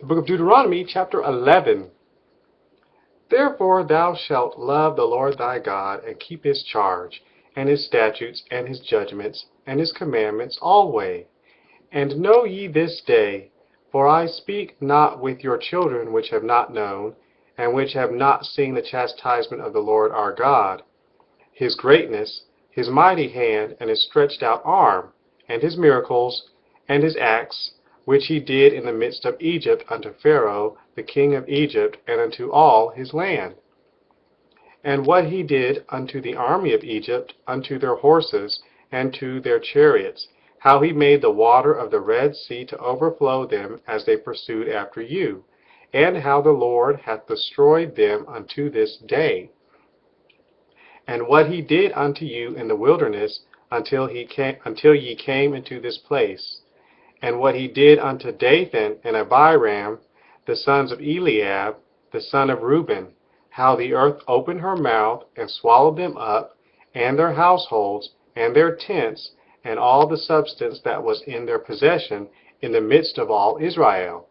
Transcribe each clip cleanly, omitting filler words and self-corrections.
The book of Deuteronomy, chapter 11. Therefore thou shalt love the Lord thy God, and keep his charge, and his statutes, and his judgments, and his commandments alway. And know ye this day, for I speak not with your children which have not known, and which have not seen the chastisement of the Lord our God, his greatness, his mighty hand, and his stretched out arm, and his miracles, and his acts, which he did in the midst of Egypt unto Pharaoh the king of Egypt, and unto all his land. And what he did unto the army of Egypt, unto their horses, and to their chariots, how he made the water of the Red Sea to overflow them as they pursued after you, and how the Lord hath destroyed them unto this day. And what he did unto you in the wilderness until ye came into this place, and what he did unto Dathan and Abiram, the sons of Eliab, the son of Reuben, how the earth opened her mouth and swallowed them up, and their households, and their tents, and all the substance that was in their possession, in the midst of all Israel.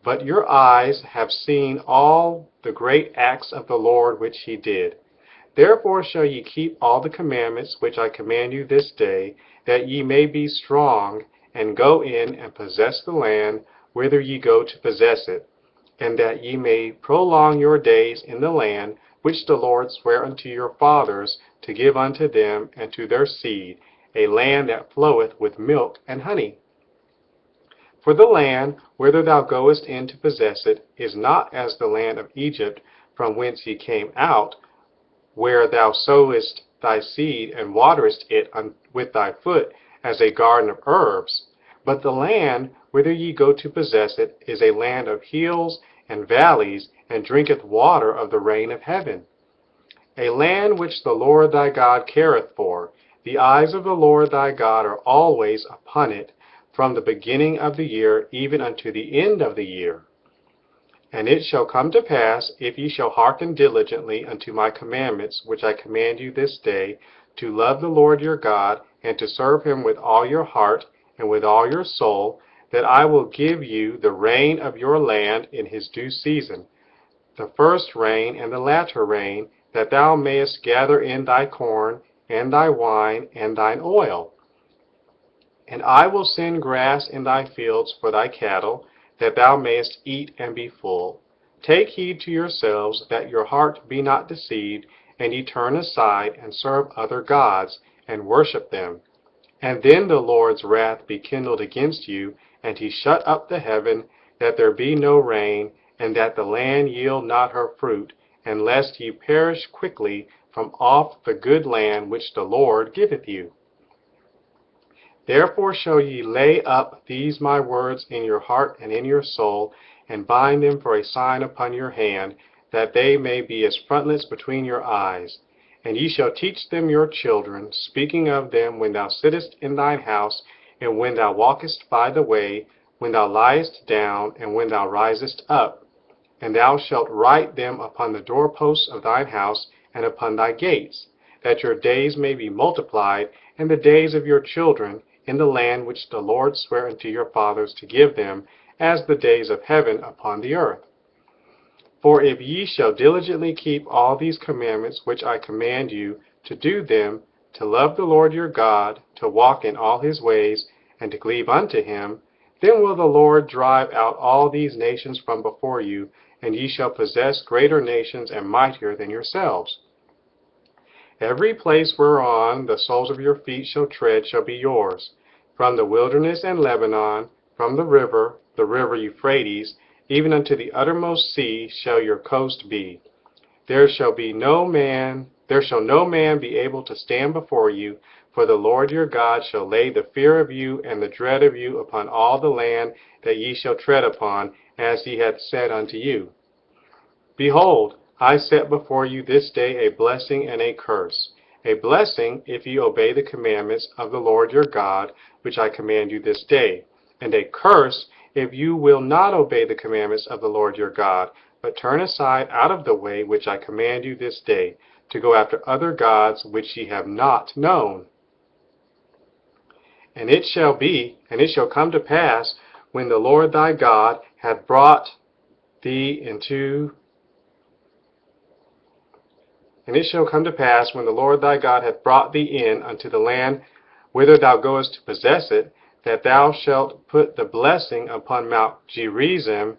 But your eyes have seen all the great acts of the Lord which he did. Therefore shall ye keep all the commandments which I command you this day, that ye may be strong, and go in and possess the land whither ye go to possess it, and that ye may prolong your days in the land which the Lord sware unto your fathers to give unto them and to their seed, a land that floweth with milk and honey. For the land whither thou goest in to possess it is not as the land of Egypt, from whence ye came out, where thou sowest thy seed and waterest it with thy foot as a garden of herbs. But the land whither ye go to possess it is a land of hills and valleys, and drinketh water of the rain of heaven. A land which the Lord thy God careth for. The eyes of the Lord thy God are always upon it, from the beginning of the year even unto the end of the year. And it shall come to pass, if ye shall hearken diligently unto my commandments, which I command you this day, to love the Lord your God, and to serve him with all your heart and with all your soul, that I will give you the rain of your land in his due season, the first rain and the latter rain, that thou mayest gather in thy corn, and thy wine, and thine oil. And I will send grass in thy fields for thy cattle, that thou mayest eat and be full. Take heed to yourselves, that your heart be not deceived, and ye turn aside, and serve other gods, and worship them. And then the Lord's wrath be kindled against you, and he shut up the heaven, that there be no rain, and that the land yield not her fruit, and lest ye perish quickly from off the good land which the Lord giveth you. Therefore shall ye lay up these my words in your heart and in your soul, and bind them for a sign upon your hand, that they may be as frontlets between your eyes. And ye shall teach them your children, speaking of them when thou sittest in thine house, and when thou walkest by the way, when thou liest down, and when thou risest up. And thou shalt write them upon the doorposts of thine house, and upon thy gates, that your days may be multiplied, and the days of your children, in the land which the Lord sware unto your fathers to give them, as the days of heaven upon the earth. For if ye shall diligently keep all these commandments which I command you, to do them, to love the Lord your God, to walk in all his ways, and to cleave unto him, then will the Lord drive out all these nations from before you, and ye shall possess greater nations and mightier than yourselves. Every place whereon the soles of your feet shall tread shall be yours. From the wilderness and Lebanon, from the river Euphrates, even unto the uttermost sea shall your coast be. There shall no man be able to stand before you, for the Lord your God shall lay the fear of you and the dread of you upon all the land that ye shall tread upon, as he hath said unto you. Behold, I set before you this day a blessing and a curse. A blessing, if ye obey the commandments of the Lord your God, which I command you this day, and a curse, if you will not obey the commandments of the Lord your God, but turn aside out of the way which I command you this day, to go after other gods which ye have not known. And it shall come to pass, when the Lord thy God hath brought thee into And it shall come to pass, when the Lord thy God hath brought thee in unto the land whither thou goest to possess it, that thou shalt put the blessing upon Mount Gerizim,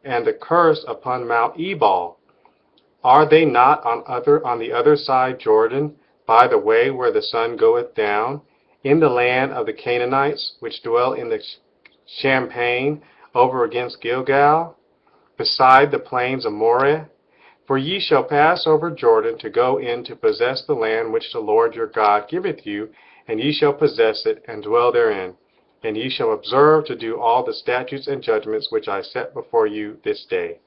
and the curse upon Mount Ebal. Are they not on the other side Jordan, by the way where the sun goeth down, in the land of the Canaanites, which dwell in the champaign over against Gilgal, beside the plains of Moreh? For ye shall pass over Jordan to go in to possess the land which the Lord your God giveth you, and ye shall possess it, and dwell therein. And ye shall observe to do all the statutes and judgments which I set before you this day.